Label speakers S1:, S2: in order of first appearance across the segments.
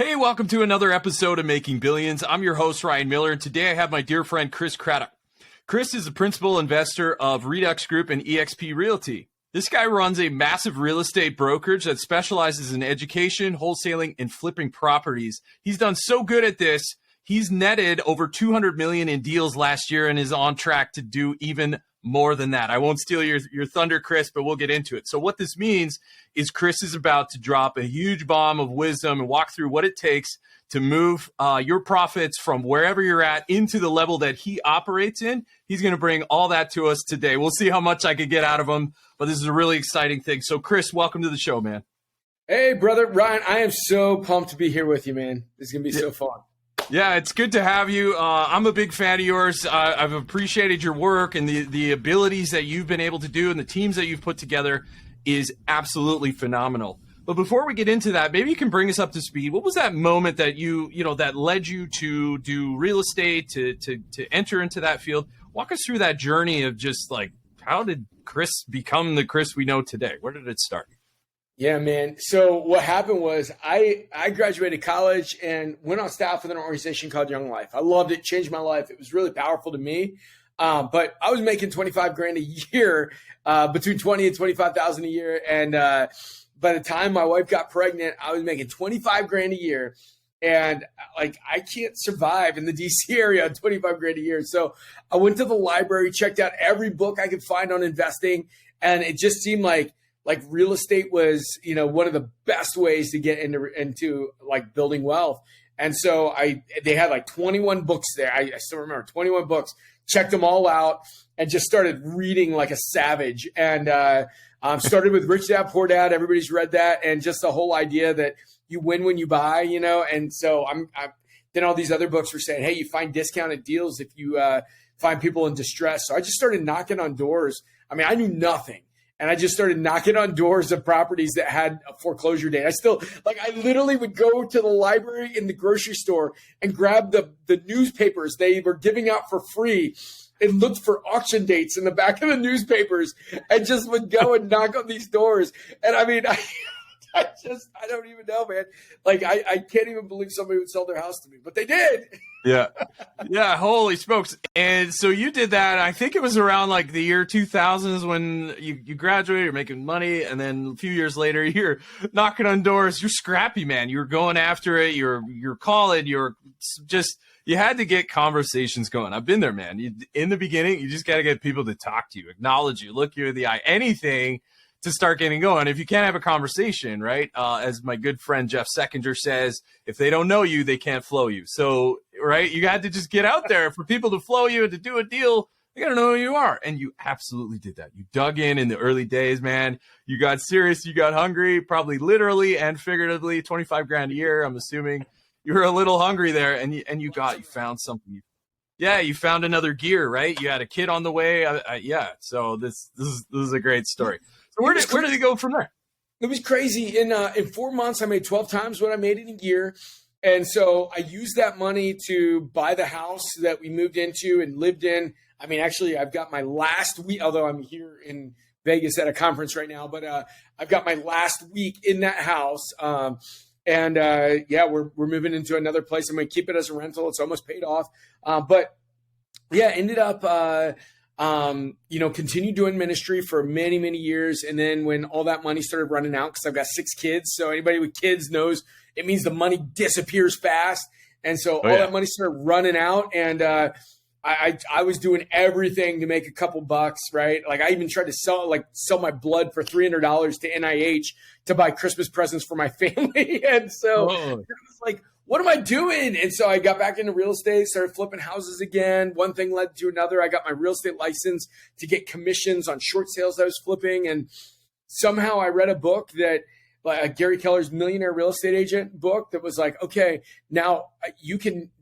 S1: Hey, welcome to another episode of Making Billions. I'm your host, Ryan Miller, and today I have my dear friend, Chris Craddock. Chris is the principal investor of Redux Group and eXp Realty. This guy runs a massive real estate brokerage that specializes in education, wholesaling, and flipping properties. He's done so good at this, he's netted over $200 million in deals last year and is on track to do even more than that. I won't steal your thunder, Chris, but we'll get into it. So what this means is Chris is about to drop a huge bomb of wisdom and walk through what it takes to move your profits from wherever you're at into the level that he operates in. He's going to bring all that to us today. We'll see how much I could get out of him, but this is a really exciting thing. So Chris, welcome to the show, man.
S2: Hey, brother Ryan, I am so pumped to be here with you, man. This is going to be so fun.
S1: Yeah, it's good to have you. I'm a big fan of yours. I've appreciated your work, and the abilities that you've been able to do and the teams that you've put together is absolutely phenomenal. But before we get into that, maybe you can bring us up to speed. What was that moment that that led you to do real estate, to enter into that field? Walk us through that journey of just like, how did Chris become the Chris we know today? Where did it start?
S2: Yeah, man. So what happened was I graduated college and went on staff with an organization called Young Life. I loved it, changed my life. It was really powerful to me. But I was making 25 grand a year, between 20 and 25,000 a year. And by the time my wife got pregnant, I was making 25 grand a year. And like, I can't survive in the DC area on 25 grand a year. So I went to the library, checked out every book I could find on investing. And it just seemed like real estate was, one of the best ways to get into like building wealth. And so they had like 21 books there. I still remember 21 books, checked them all out and just started reading like a savage. And started with Rich Dad, Poor Dad. Everybody's read that. And just the whole idea that you win when you buy, And so then all these other books were saying, hey, you find discounted deals if you find people in distress. So I just started knocking on doors. I mean, I knew nothing. And I just started knocking on doors of properties that had a foreclosure date. I literally would go to the library in the grocery store and grab the newspapers they were giving out for free and looked for auction dates in the back of the newspapers and just would go and knock on these doors. And I mean, I don't even know, man. Like, I can't even believe somebody would sell their house to me, but they did.
S1: Yeah. Yeah. Holy smokes. And so you did that. I think it was around like the year 2000s when you graduated, you're making money. And then a few years later, you're knocking on doors. You're scrappy, man. You're going after it. You're calling. You had to get conversations going. I've been there, man. In the beginning, you just got to get people to talk to you, acknowledge you, look you in the eye, anything to start getting going. If you can't have a conversation, right? As my good friend Jeff Seckinger says, if they don't know you, they can't flow you. So, right, you had to just get out there for people to flow you and to do a deal. They got to know who you are. And you absolutely did that. You dug in the early days, man. You got serious. You got hungry, probably literally and figuratively. 25 grand a year, I'm assuming. You were a little hungry there, and you found something. Yeah, you found another gear, right? You had a kid on the way. Yeah. So this is a great story. So where did it go from there?
S2: It was crazy. In 4 months, I made 12 times what I made in a year. And so I used that money to buy the house that we moved into and lived in. I mean, actually, I've got my last week, although I'm here in Vegas at a conference right now, but I've got my last week in that house. We're moving into another place. I'm going to keep it as a rental. It's almost paid off. Ended up continued doing ministry for many, many years. And then when all that money started running out, because I've got 6 kids, so anybody with kids knows it means the money disappears fast. And so that money started running out. And I was doing everything to make a couple bucks, right? Like, I even tried to sell my blood for $300 to NIH to buy Christmas presents for my family. And so it was like, what am I doing? And so I got back into real estate, started flipping houses again. One thing led to another. I got my real estate license to get commissions on short sales I was flipping. And somehow I read a book that, like Gary Keller's Millionaire Real Estate Agent book, that was like, okay, now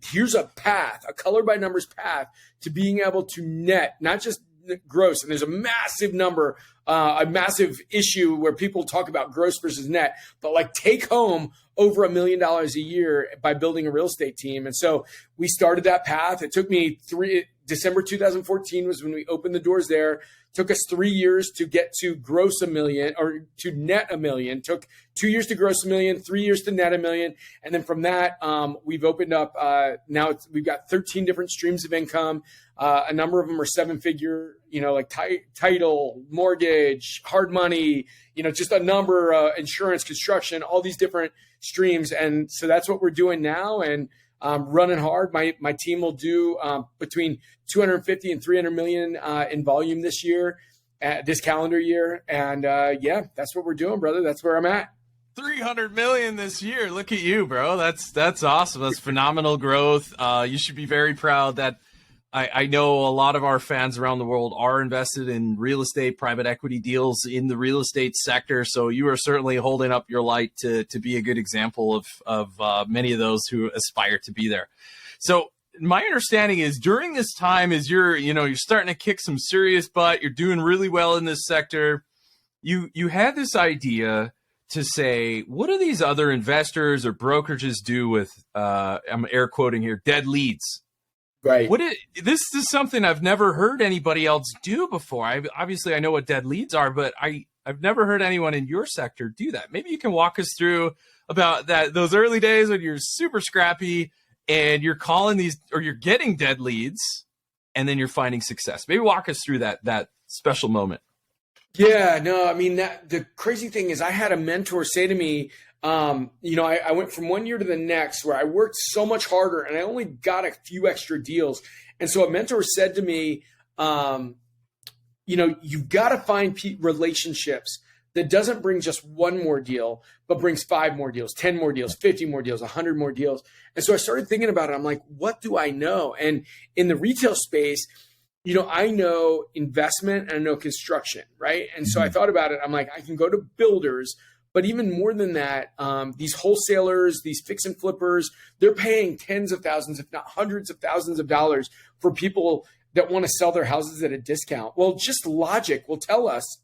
S2: here's a path, a color by numbers path to being able to net, not just gross. And there's a massive number, a massive issue where people talk about gross versus net, but like take home over $1 million a year by building a real estate team. And so we started that path. It took me December 2014 was when we opened the doors there Took us 3 years to get to gross $1 million or to net $1 million. Took 2 years to gross $1 million, 3 years to net $1 million. And then from that, we've opened up, we've got 13 different streams of income. A number of them are 7-figure, like title, mortgage, hard money, just a number, insurance, construction, all these different streams. And so that's what we're doing now. And running hard. My team will do between 250 and 300 million in volume this year, this calendar year. And that's what we're doing, brother. That's where I'm at.
S1: 300 million this year. Look at you, bro. That's awesome. That's phenomenal growth. You should be very proud that I know a lot of our fans around the world are invested in real estate, private equity deals in the real estate sector. So you are certainly holding up your light to be a good example of many of those who aspire to be there. So my understanding is during this time, as you're starting to kick some serious butt, you're doing really well in this sector. You had this idea to say, what do these other investors or brokerages do with, I'm air quoting here, dead leads?
S2: Right.
S1: This is something I've never heard anybody else do before. Obviously, I know what dead leads are, but I've never heard anyone in your sector do that. Maybe you can walk us through about those early days when you're super scrappy and you're calling these, or you're getting dead leads, and then you're finding success. Maybe walk us through that special moment.
S2: Yeah, no, I mean, the crazy thing is I had a mentor say to me, I went from 1 year to the next where I worked so much harder and I only got a few extra deals. And so a mentor said to me, you've got to find relationships that doesn't bring just one more deal, but brings 5 more deals, 10 more deals, 50 more deals, 100 more deals. And so I started thinking about it. I'm like, what do I know? And in the retail space, I know investment and I know construction, right? And so I thought about it. I'm like, I can go to builders, but even more than that, these wholesalers, these fix and flippers, they're paying tens of thousands, if not hundreds of thousands of dollars for people that want to sell their houses at a discount. Well, just logic will tell us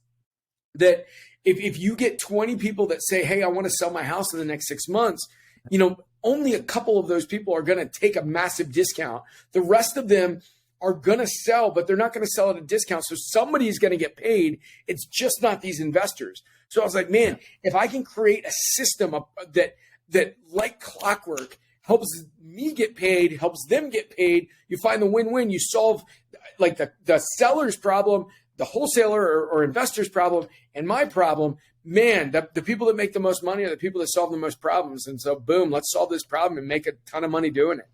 S2: that if you get 20 people that say, hey, I want to sell my house in the next 6 months, only a couple of those people are going to take a massive discount. The rest of them are going to sell, but they're not going to sell at a discount. So somebody is going to get paid. It's just not these investors. So I was like, man, if I can create a system that like clockwork helps me get paid, helps them get paid, you find the win-win, you solve like the seller's problem, the wholesaler or investor's problem, and my problem, man, the people that make the most money are the people that solve the most problems. And so boom, let's solve this problem and make a ton of money doing it.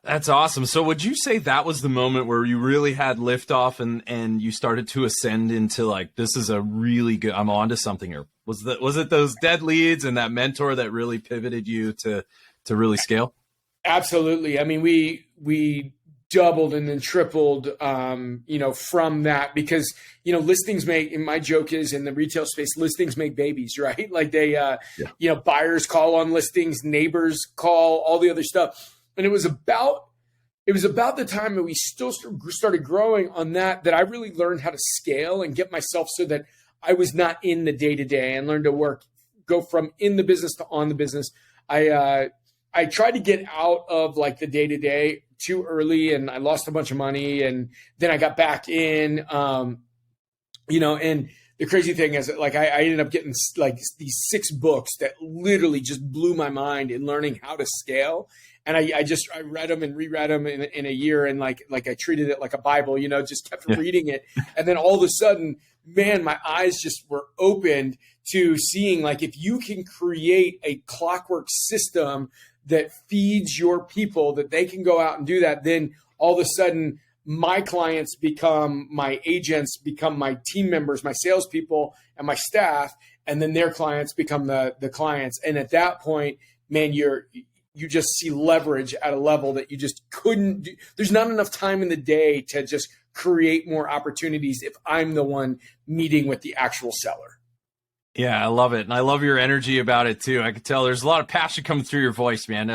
S1: That's awesome. So would you say that was the moment where you really had liftoff and you started to ascend into like, this is a really good, I'm onto something here? Was it those dead leads and that mentor that really pivoted you to really scale?
S2: Absolutely. I mean, we doubled and then tripled, from that because, listings my joke is in the retail space, listings make babies, right? Like they, buyers call on listings, neighbors call, all the other stuff. And it was about the time that we still started growing on that I really learned how to scale and get myself so that I was not in the day-to-day and learned to go from in the business to on the business. I tried to get out of like the day-to-day too early and I lost a bunch of money and then I got back in, and the crazy thing is that like I ended up getting like these 6 books that literally just blew my mind in learning how to scale. And I read them and reread them in a year. And like I treated it like a Bible, just kept reading it. And then all of a sudden, man, my eyes just were opened to seeing like, if you can create a clockwork system that feeds your people, that they can go out and do that, then all of a sudden my clients become my agents, become my team members, my salespeople and my staff. And then their clients become the clients. And at that point, man, you just see leverage at a level that you just couldn't do. There's not enough time in the day to just create more opportunities if I'm the one meeting with the actual seller.
S1: Yeah, I love it. And I love your energy about it too. I could tell there's a lot of passion coming through your voice, man.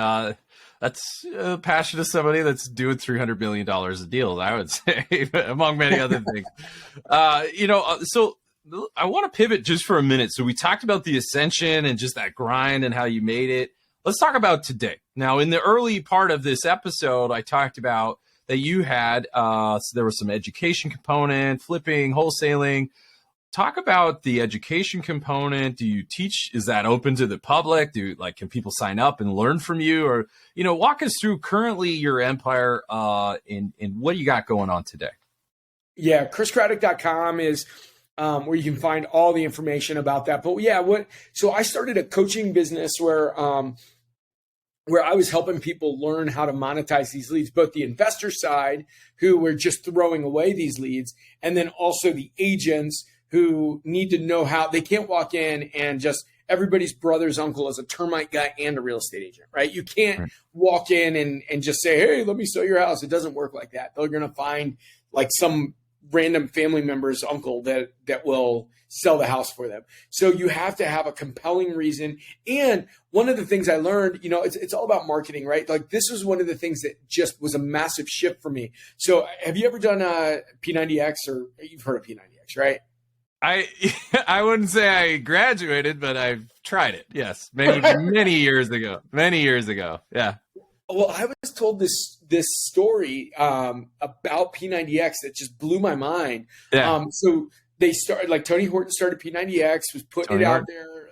S1: That's passion of somebody that's doing $300 million of deals, I would say, among many other things. So I want to pivot just for a minute. So we talked about the ascension and just that grind and how you made it. Let's talk about today. Now, in the early part of this episode, I talked about that you had. So there was some education component, flipping, wholesaling. Talk about the education component. Do you teach? Is that open to the public? Can people sign up and learn from you? Or, walk us through currently your empire and what do you got going on today?
S2: Yeah, chriscraddock.com is where you can find all the information about that. But yeah, so I started a coaching business where I was helping people learn how to monetize these leads, both the investor side who were just throwing away these leads, and then also the agents who need to know how. They can't walk in and just everybody's brother's uncle is a termite guy and a real estate agent, right? You can't walk in and just say, hey, let me sell your house. It doesn't work like that. They're going to find like some random family member's uncle that will sell the house for them. So you have to have a compelling reason. And one of the things I learned, it's all about marketing, right? Like this was one of the things that just was a massive shift for me. So have you ever done a P90X, or you've heard of P90X, right?
S1: I wouldn't say I graduated, but I've tried it. Yes. Many years ago. Yeah.
S2: Well, I was told this story about P90X that just blew my mind.
S1: Yeah.
S2: So they started, like Tony Horton started P90X, was putting it out there,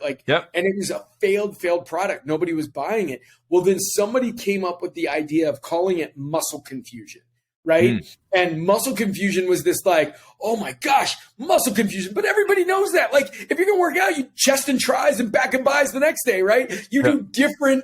S2: and it was a failed product. Nobody was buying it. Well, then somebody came up with the idea of calling it muscle confusion. Right. And muscle confusion was this like, oh my gosh, muscle confusion. But everybody knows that. Like if you're going to work out, you chest and tries and back and buys the next day, right? You do different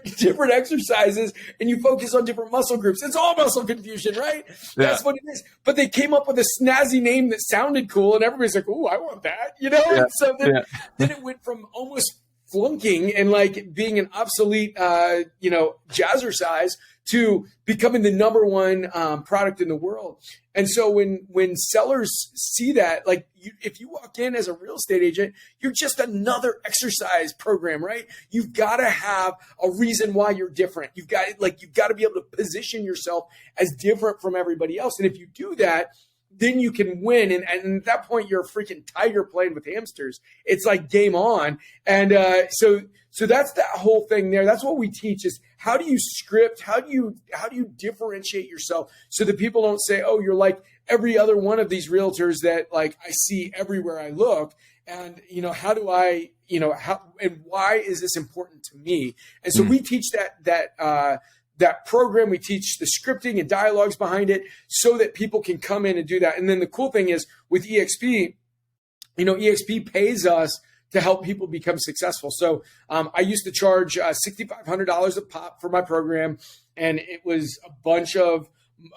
S2: exercises and you focus on different muscle groups. It's all muscle confusion, right? Yeah. That's what it is. But they came up with a snazzy name that sounded cool and everybody's like, oh, I want that, Yeah. And so then it went from almost flunking and like being an obsolete, jazzercise to becoming the number one product in the world. And so when sellers see that, like if you walk in as a real estate agent, you're just another exercise program, right? You've got to have a reason why you're different. You've got to be able to position yourself as different from everybody else. And if you do that, then you can win. And at that point, you're a freaking tiger playing with hamsters. It's like game on. And so that's that whole thing there. That's what we teach is how do you script? How do you differentiate yourself so that people don't say, oh, you're like every other one of these realtors that like I see everywhere I look. And, how do I, and why is this important to me? And so we teach that program. We teach the scripting and dialogues behind it so that people can come in and do that. And then the cool thing is with EXP, EXP pays us to help people become successful. So I used to charge $6,500 a pop for my program. And it was a bunch of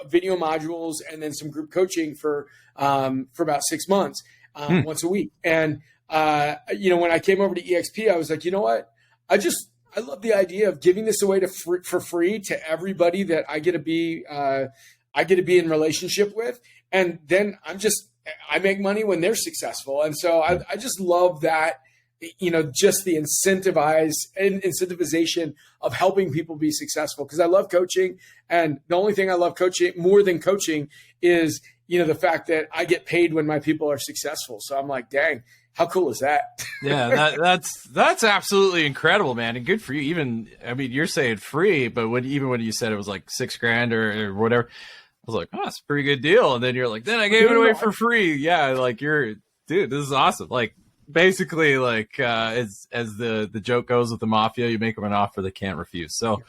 S2: video modules and then some group coaching for about 6 months, once a week. And, when I came over to EXP, I was like, you know what? I love the idea of giving this away for free to everybody that I get to be in relationship with. And then I make money when they're successful. And so I just love that, just the incentivization of helping people be successful. Because I love coaching. And the only thing I love coaching more than coaching is, the fact that I get paid when my people are successful. So I'm like, dang, how cool is that?
S1: Yeah, that's absolutely incredible, man. And good for you. You're saying free, but when you said it was like $6,000 or whatever, I was like, oh, that's a pretty good deal. And then you're like, then I gave it away for free. Yeah. Like dude, this is awesome. Like basically like, as the joke goes with the mafia, you make them an offer they can't refuse. So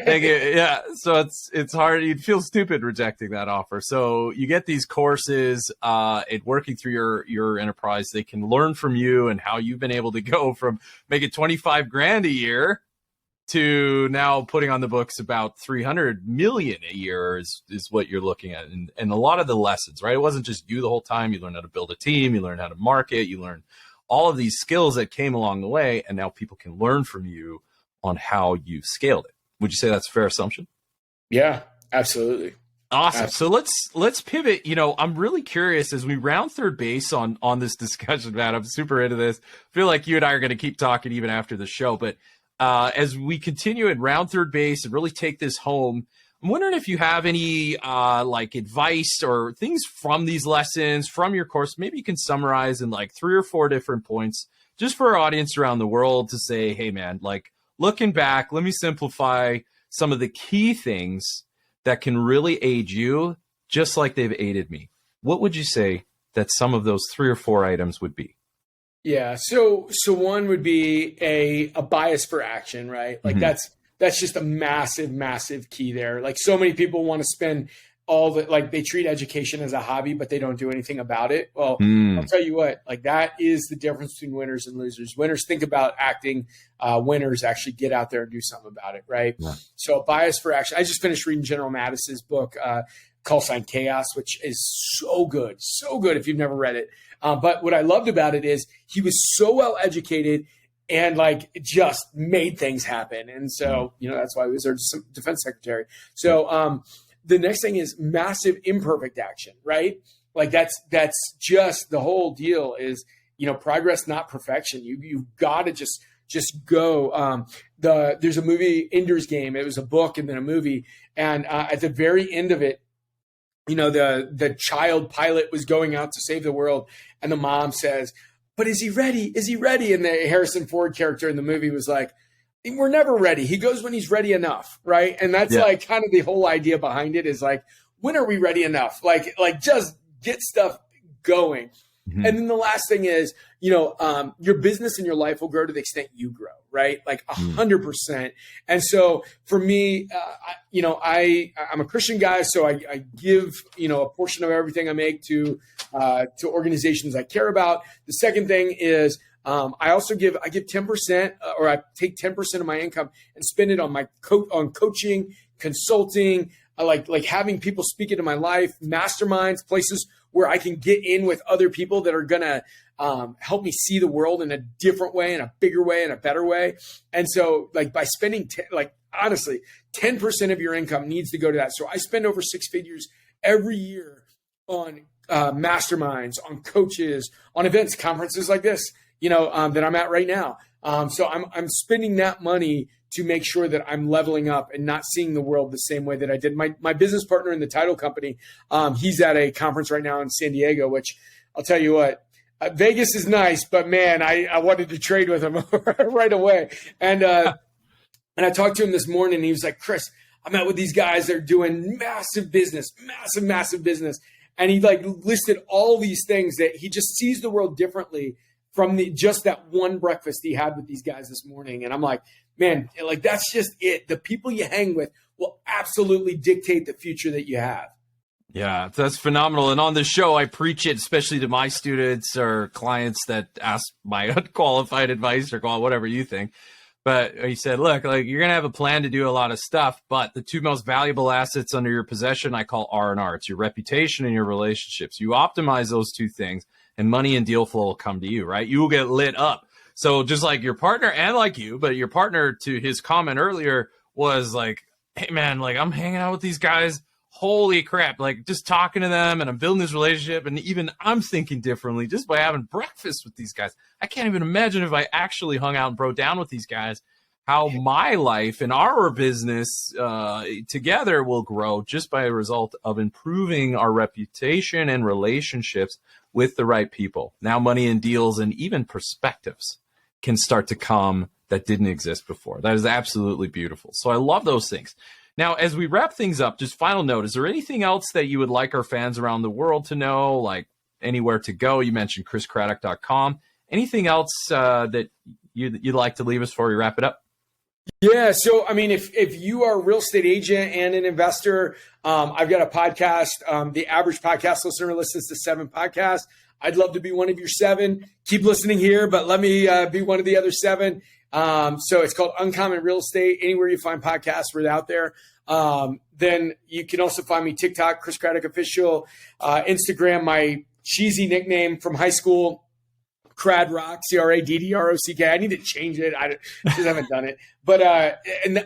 S1: yeah. So it's hard. You'd feel stupid rejecting that offer. So you get these courses, working through your enterprise, they can learn from you and how you've been able to go from making $25,000 a year to now putting on the books about 300 million a year is what you're looking at. And a lot of the lessons, right? It wasn't just you the whole time. You learned how to build a team, you learned how to market, you learned all of these skills that came along the way. And now people can learn from you on how you scaled it. Would you say that's a fair assumption?
S2: Yeah, absolutely.
S1: Awesome. So let's pivot. I'm really curious as we round third base on this discussion, Matt. I'm super into this. I feel like you and I are going to keep talking even after the show, but as we continue and round third base and really take this home, I'm wondering if you have any advice or things from these lessons from your course. Maybe you can summarize in like 3 or 4 different points just for our audience around the world to say, hey, man, like looking back, let me simplify some of the key things that can really aid you just like they've aided me, what would you say that some of those 3 or 4 items would be?
S2: Yeah. So one would be a bias for action, right? Like that's just a massive, massive key there. Like so many people want to spend like they treat education as a hobby, but they don't do anything about it. Well, I'll tell you what, like that is the difference between winners and losers. Winners think about acting, winners actually get out there and do something about it. Right. Yeah. So bias for action. I just finished reading General Mattis's book, Call Sign Chaos, which is so good if you've never read it. But what I loved about it is he was so well educated and like just made things happen. And so, that's why he was our defense secretary. So the next thing is massive imperfect action, right? Like that's just the whole deal is, progress, not perfection. You've got to just go. There's a movie, Ender's Game. It was a book and then a movie. And at the very end of it, the child pilot was going out to save the world. And the mom says, but is he ready? Is he ready? And the Harrison Ford character in the movie was like, we're never ready. He goes when he's ready enough. Right. And that's like kind of the whole idea behind it is like, when are we ready enough? Like just get stuff going. And then the last thing is, your business and your life will grow to the extent you grow, right? Like 100%. And so for me, I'm a Christian guy, so I give, a portion of everything I make to organizations I care about. The second thing is, I give 10% or I take 10% of my income and spend it on on coaching, consulting, like having people speak into my life, masterminds, places where I can get in with other people that are going to help me see the world in a different way, in a bigger way, in a better way. And so like by spending, honestly, 10% of your income needs to go to that. So I spend over 6 figures every year on masterminds, on coaches, on events, conferences like this, that I'm at right now. So I'm spending that money to make sure that I'm leveling up and not seeing the world the same way that I did. My business partner in the title company, he's at a conference right now in San Diego, which I'll tell you what, Vegas is nice, but man, I wanted to trade with him right away. And I talked to him this morning and he was like, Chris, I met with these guys that are doing massive business. And he like listed all these things that he just sees the world differently from just that one breakfast he had with these guys this morning. And I'm like, man, like that's just it. The people you hang with will absolutely dictate the future that you have.
S1: Yeah, that's phenomenal. And on the show, I preach it, especially to my students or clients that ask my unqualified advice or call whatever you think. But he said, look, like you're going to have a plan to do a lot of stuff, but the 2 most valuable assets under your possession, I call R&R. It's your reputation and your relationships. You optimize those 2 things and money and deal flow will come to you, right? You will get lit up. So just like your partner and like you, but your partner to his comment earlier was like, hey man, like I'm hanging out with these guys. Holy crap. Like just talking to them and I'm building this relationship. And even I'm thinking differently just by having breakfast with these guys. I can't even imagine if I actually hung out and broke down with these guys, how my life and our business together will grow just by a result of improving our reputation and relationships with the right people. Now money and deals and even perspectives can start to come that didn't exist before. That is absolutely beautiful. So I love those things. Now, as we wrap things up, just final note, is there anything else that you would like our fans around the world to know, like anywhere to go? You mentioned chriscraddock.com. Anything else that you'd like to leave us before we wrap it up?
S2: Yeah. So, I mean, if you are a real estate agent and an investor, I've got a podcast. The average podcast listener listens to 7 podcasts. I'd love to be one of your 7. Keep listening here, but let me be one of the other 7. So it's called Uncommon Real Estate. Anywhere you find podcasts, we're out there. Then you can also find me TikTok, Chris Craddock Official, Instagram, my cheesy nickname from high school, Cradrock, Craddrock. I need to change it. I just haven't done it. But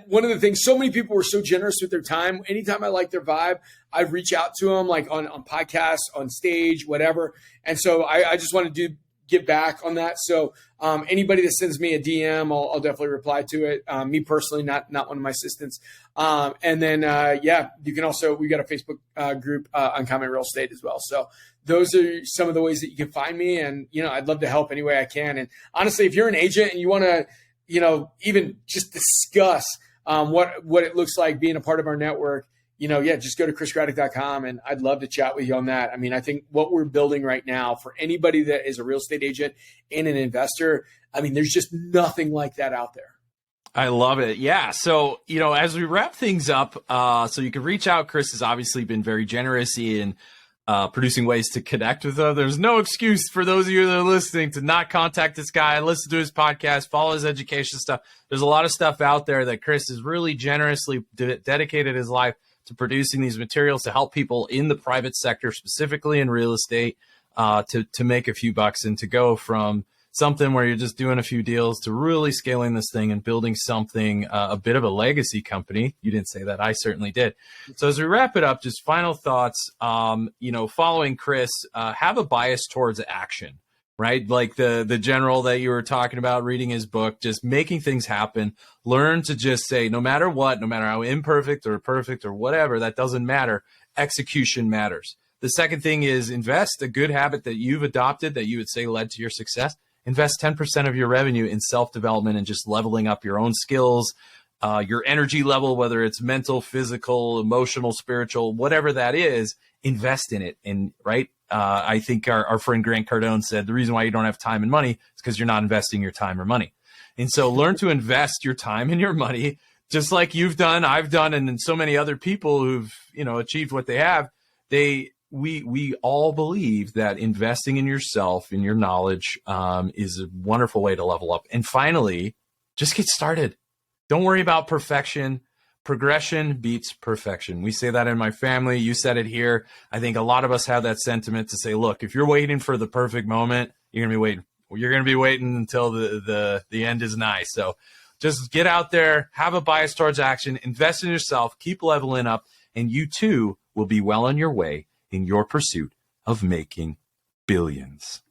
S2: one of the things, so many people were so generous with their time. Anytime I like their vibe, I'd reach out to them, like on podcasts, on stage, whatever. And so I just want to get back on that. So anybody that sends me a DM, I'll definitely reply to it. Me personally, not one of my assistants. And then, you can also, we got a Facebook group, Uncommon Real Estate as well. So those are some of the ways that you can find me. And, I'd love to help any way I can. And honestly, if you're an agent and you want to, even just discuss what it looks like being a part of our network, just go to chriscraddock.com and I'd love to chat with you on that. I mean, I think what we're building right now for anybody that is a real estate agent and an investor, I mean, there's just nothing like that out there.
S1: I love it. Yeah. So, as we wrap things up, so you can reach out. Chris has obviously been very generous in producing ways to connect with them. There's no excuse for those of you that are listening to not contact this guy, listen to his podcast, follow his education stuff. There's a lot of stuff out there that Chris has really generously dedicated his life to producing these materials to help people in the private sector, specifically in real estate, to make a few bucks and to go from something where you're just doing a few deals to really scaling this thing and building something, a bit of a legacy company. You didn't say that. I certainly did. So as we wrap it up, just final thoughts, following Chris, have a bias towards action, right? Like the general that you were talking about, reading his book, just making things happen. Learn to just say, no matter what, no matter how imperfect or perfect or whatever, that doesn't matter. Execution matters. The second thing is invest. A good habit that you've adopted that you would say led to your success. Invest 10% of your revenue in self-development and just leveling up your own skills, your energy level, whether it's mental, physical, emotional, spiritual, whatever that is, invest in it. And I think our friend Grant Cardone said the reason why you don't have time and money is because you're not investing your time or money. And so learn to invest your time and your money, just like you've done, I've done, and so many other people who've, achieved what they have. We all believe that investing in yourself, in your knowledge, is a wonderful way to level up. And finally, just get started. Don't worry about perfection. Progression beats perfection. We say that in my family. You said it here. I think a lot of us have that sentiment to say, look, if you're waiting for the perfect moment, you're going to be waiting. You're going to be waiting until the end is nigh. So just get out there, have a bias towards action, invest in yourself, keep leveling up, and you too will be well on your way in your pursuit of making billions.